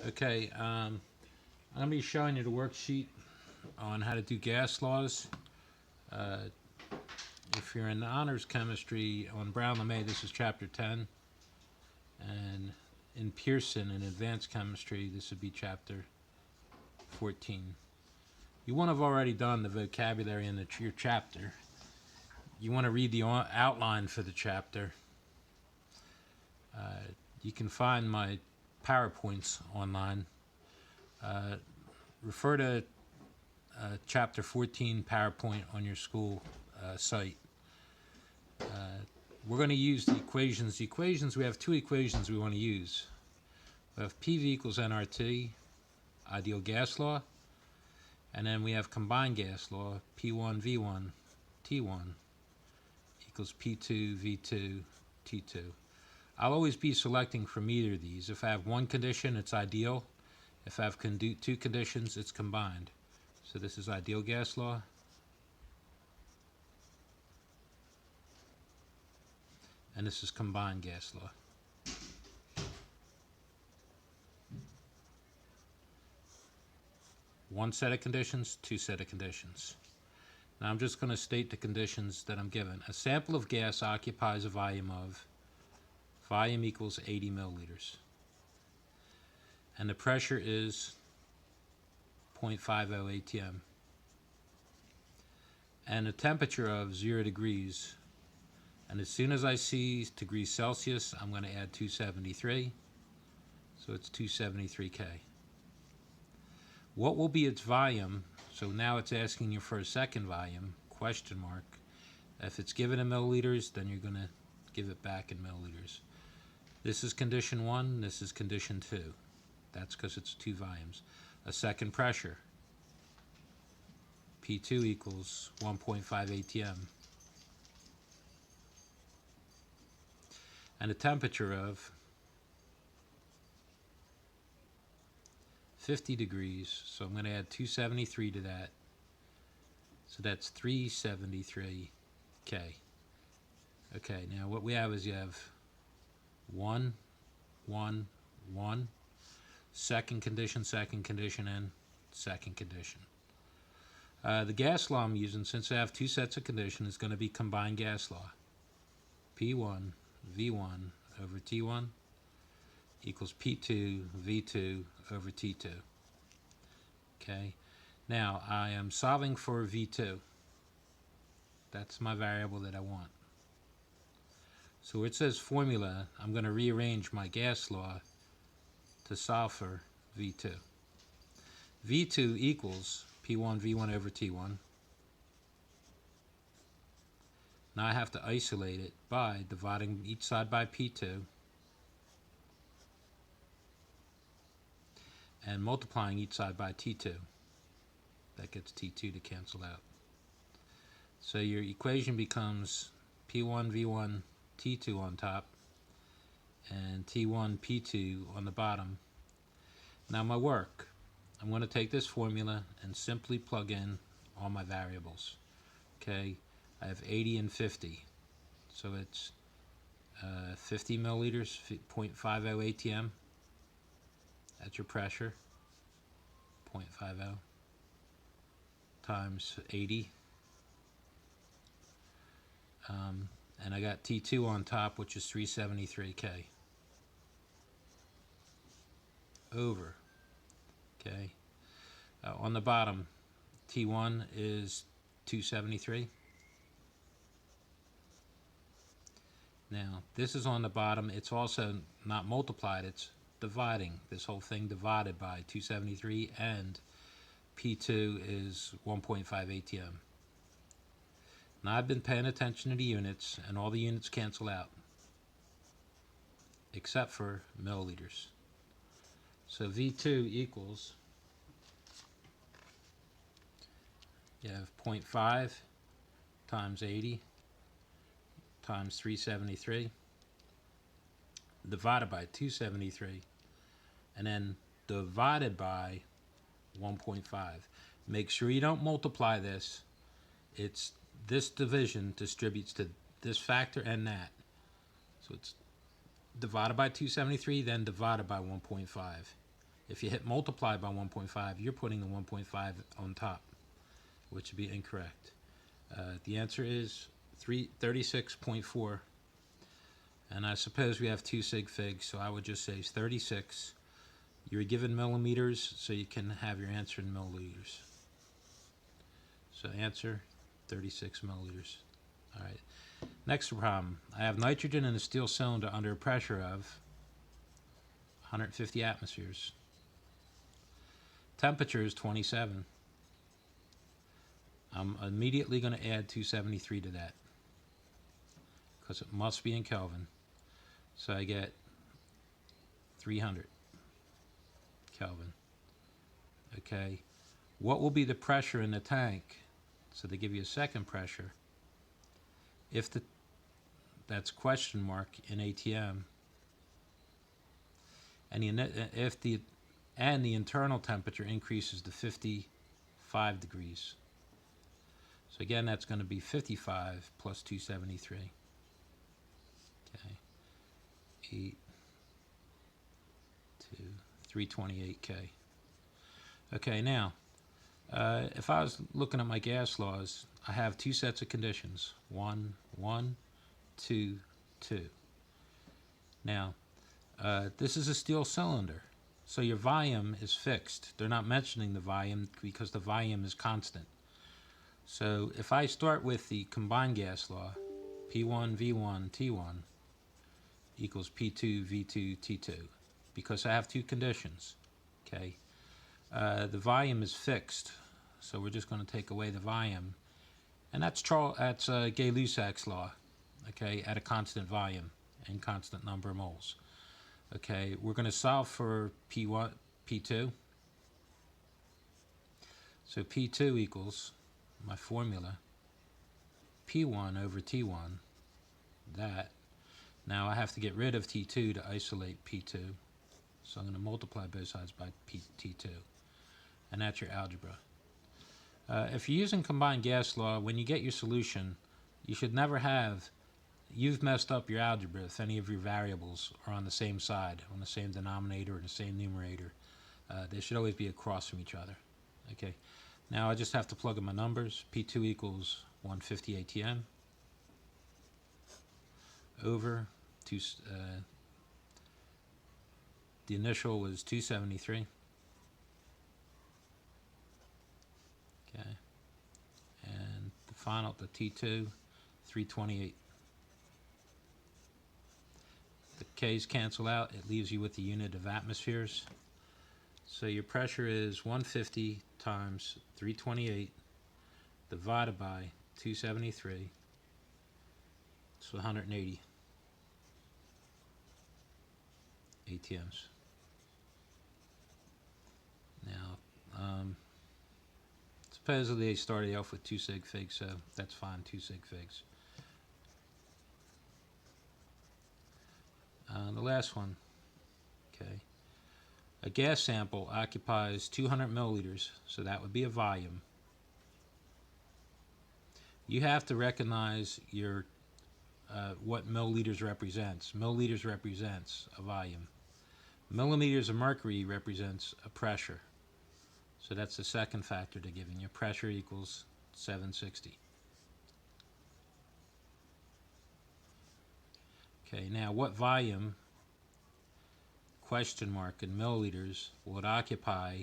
Okay, I'm going to be showing you the worksheet on how to do gas laws. Uh, if you're in honors chemistry on Brown LeMay, this is chapter 10. And in Pearson, in advanced chemistry, this would be chapter 14. You won't have already done the vocabulary in your chapter. You want to read the outline for the chapter. You can find my PowerPoints online. Refer to chapter 14 PowerPoint on your school site. We're going to use the equations. The equations, we have two equations we want to use. We have PV equals nRT, ideal gas law, and then we have combined gas law, P1 V1 T1 equals P2 V2 T2. I'll always be selecting from either of these. If I have one condition, it's ideal. If I have two conditions, it's combined. So this is ideal gas law. And this is combined gas law. One set of conditions, two set of conditions. Now I'm just going to state the conditions that I'm given. A sample of gas occupies a volume of, volume equals 80 milliliters. And the pressure is 0.50 atm. And a temperature of 0 degrees. And as soon as I see degrees Celsius, I'm going to add 273. So it's 273 K. What will be its volume? So now it's asking you for a second volume, question mark. If it's given in milliliters, then you're going to give it back in milliliters. This is condition 1, this is condition 2. That's because it's two volumes. A second pressure, P2 equals 1.5 atm. And a temperature of 50 degrees, so I'm going to add 273 to that. So that's 373 K. Okay, now what we have is you have 1, 1, 1, second condition, and second condition. The gas law I'm using, since I have two sets of conditions, is going to be combined gas law. P1 V1 over T1 equals P2 V2 over T2. Okay, now I am solving for V2. That's my variable that I want. So where it says formula, I'm going to rearrange my gas law to solve for V2. V2 equals P1 V1 over T1. Now I have to isolate it by dividing each side by P2 and multiplying each side by T2. That gets T2 to cancel out. So your equation becomes P1 V1 T2 on top and T1 P2 on the bottom. Now my work, I'm going to take this formula and simply plug in all my variables. Okay, I have 80 and 50, so it's 50 milliliters, 0.50 atm. That's your pressure, 0.50 times 80. And I got T2 on top, which is 373 K. Over. Okay. On the bottom, T1 is 273. Now, this is on the bottom. It's also not multiplied, it's dividing. This whole thing divided by 273, and P2 is 1.5 atm. Now, I've been paying attention to the units, and all the units cancel out, except for milliliters. So V2 equals, you have 0.5 times 80 times 373 divided by 273 and then divided by 1.5. Make sure you don't multiply this. It's this division distributes to this factor and that. So it's divided by 273, then divided by 1.5. If you hit multiply by 1.5, you're putting the 1.5 on top, which would be incorrect. The answer is 36.4. And I suppose we have 2 sig figs, so I would just say 36. You're given millimeters, so you can have your answer in milliliters. So answer, 36 milliliters. All right. Next problem. I have nitrogen in a steel cylinder under a pressure of 150 atmospheres. Temperature is 27. I'm immediately going to add 273 to that because it must be in Kelvin. So I get 300 Kelvin. Okay. What will be the pressure in the tank? So they give you a second pressure. If that's question mark in ATM, and the internal temperature increases to 55 degrees. So again, that's going to be 55 plus 273. Okay. 8, 2, 328K. Okay, now, if I was looking at my gas laws, I have 2 sets of conditions. 1, 1, 2, 2. Now, this is a steel cylinder, so your volume is fixed. They're not mentioning the volume because the volume is constant. So if I start with the combined gas law, P1, V1, T1 equals P2, V2, T2, because I have 2 conditions, okay? The volume is fixed, so we're just going to take away the volume. And that's Gay-Lussac's law, okay, at a constant volume and constant number of moles. Okay, we're going to solve for P1, P2. So P2 equals my formula, P1 over T1, that. Now I have to get rid of T2 to isolate P2. So I'm going to multiply both sides by T2. And that's your algebra. If you're using combined gas law, when you get your solution, you should never have, you've messed up your algebra if any of your variables are on the same side, on the same denominator or the same numerator. They should always be across from each other. Okay. Now I just have to plug in my numbers. P2 equals 150 ATM over the initial was 273. Okay. And the final, the T2, 328. The K's cancel out. It leaves you with the unit of atmospheres. So your pressure is 150 times 328 divided by 273. So 180 ATMs. Now, supposedly they started off with 2 sig figs, so that's fine, 2 sig figs. The last one, okay. A gas sample occupies 200 milliliters, so that would be a volume. You have to recognize your what milliliters represents. Milliliters represents a volume. Millimeters of mercury represents a pressure. So that's the second factor they're giving you. Pressure equals 760. Okay, now what volume, question mark, in milliliters would occupy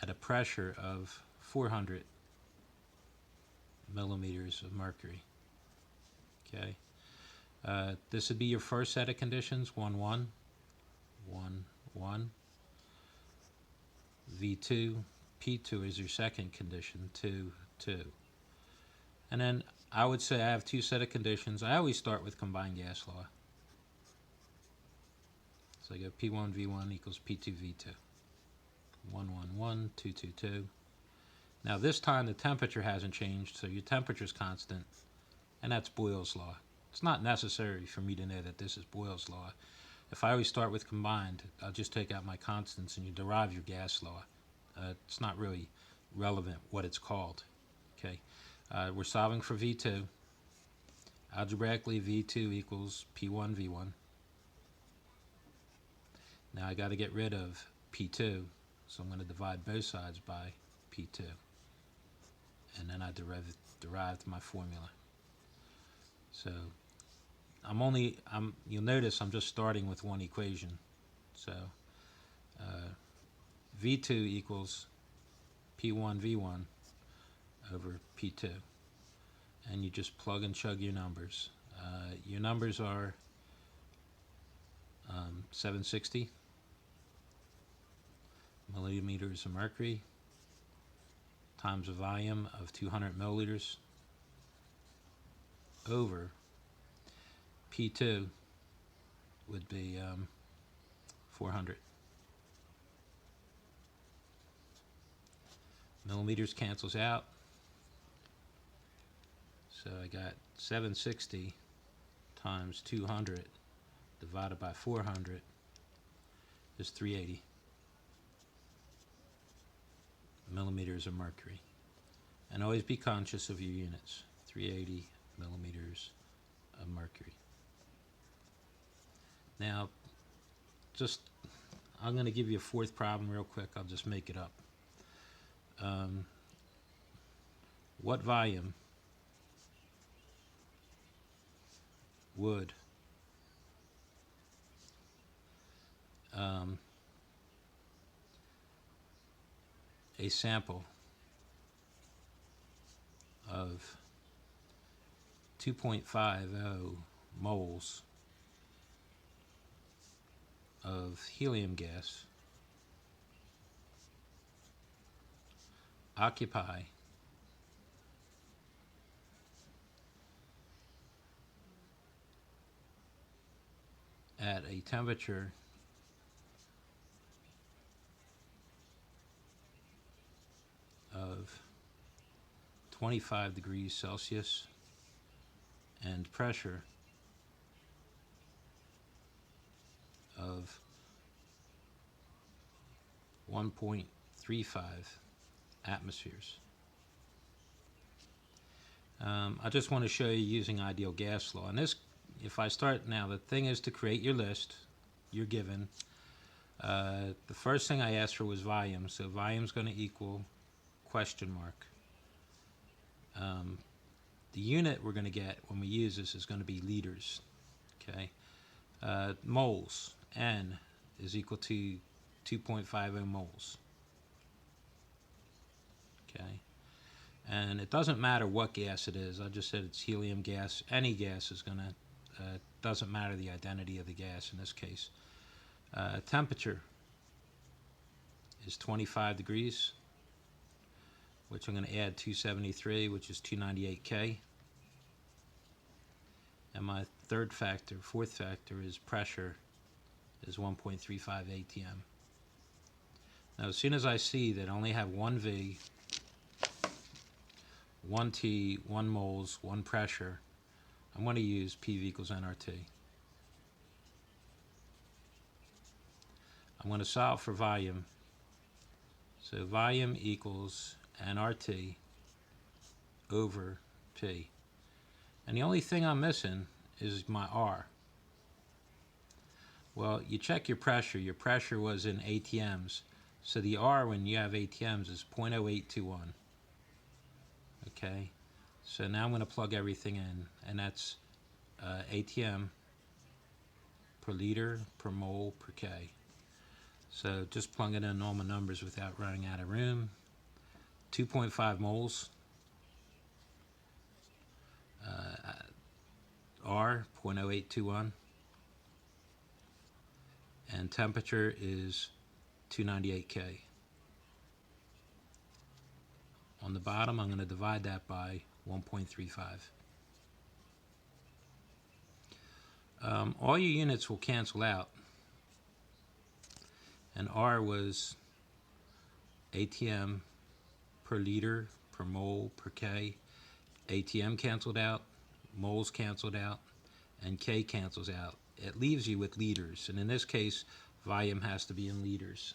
at a pressure of 400 millimeters of mercury? Okay, this would be your first set of conditions, 1, 1, 1, 1. V2, P2 is your second condition, 2, 2. And then I would say I have 2 set of conditions. I always start with combined gas law. So I go P1, V1 equals P2, V2. 1, 1, 1, 2, 2, 2. Now this time the temperature hasn't changed, so your temperature is constant, and that's Boyle's law. It's not necessary for me to know that this is Boyle's law. If I always start with combined, I'll just take out my constants and you derive your gas law. It's not really relevant what it's called. Okay, we're solving for V2. Algebraically, V2 equals P1, V1. Now I got to get rid of P2. So I'm going to divide both sides by P2. And then I derived my formula. So you'll notice I'm just starting with one equation. So V2 equals P1 V1 over P2. And you just plug and chug your numbers. Your numbers are 760 millimeters of mercury times a volume of 200 milliliters over P2 would be 400. Millimeters cancels out. So I got 760 times 200 divided by 400 is 380 millimeters of mercury. And always be conscious of your units. 380 millimeters of mercury. Now, I'm going to give you a fourth problem real quick. I'll just make it up. What volume would a sample of 2.50 moles of helium gas occupy at a temperature of 25 degrees Celsius and pressure of 1.35 atmospheres. I just want to show you using ideal gas law. And this, if I start now, the thing is to create your list. You're given. The first thing I asked for was volume. So volume is going to equal question mark. The unit we're going to get when we use this is going to be liters. Okay. Moles. N is equal to 2.50 moles. Okay. And it doesn't matter what gas it is. I just said it's helium gas. Any gas is going to, doesn't matter the identity of the gas in this case. Temperature is 25 degrees, which I'm going to add 273, which is 298 K. And my fourth factor is pressure is 1.35 ATM. Now as soon as I see that I only have one V, 1 T, 1 moles, 1 pressure, I'm going to use PV equals nRT. I'm going to solve for volume. So volume equals nRT over P. And the only thing I'm missing is my R. Well, you check your pressure. Your pressure was in ATMs. So the R when you have ATMs is 0.0821. Okay. So now I'm going to plug everything in. And that's ATM per liter per mole per K. So just plugging in normal numbers without running out of room. 2.5 moles. R 0.0821. And temperature is 298 K. On the bottom, I'm going to divide that by 1.35. All your units will cancel out. And R was ATM per liter per mole per K. ATM canceled out, moles canceled out, and K cancels out. It leaves you with liters, and in this case, volume has to be in liters.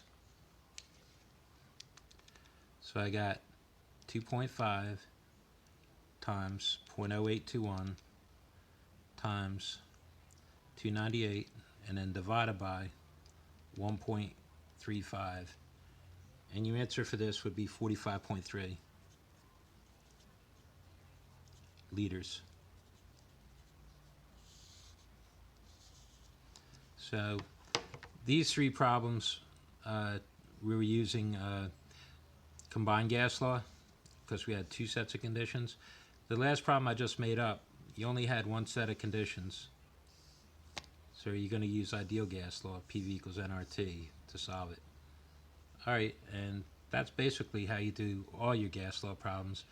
So I got 2.5 times 0.0821 times 298, and then divided by 1.35 0.35. And your answer for this would be 45.3 liters. So these three problems, we were using combined gas law because we had two sets of conditions. The last problem I just made up, you only had one set of conditions. So you're going to use ideal gas law, PV equals nRT, to solve it. All right, and that's basically how you do all your gas law problems.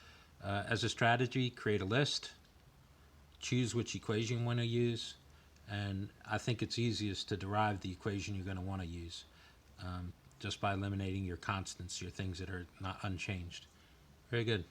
As a strategy, create a list, choose which equation you want to use, and I think it's easiest to derive the equation you're going to want to use just by eliminating your constants, your things that are not unchanged. Very good.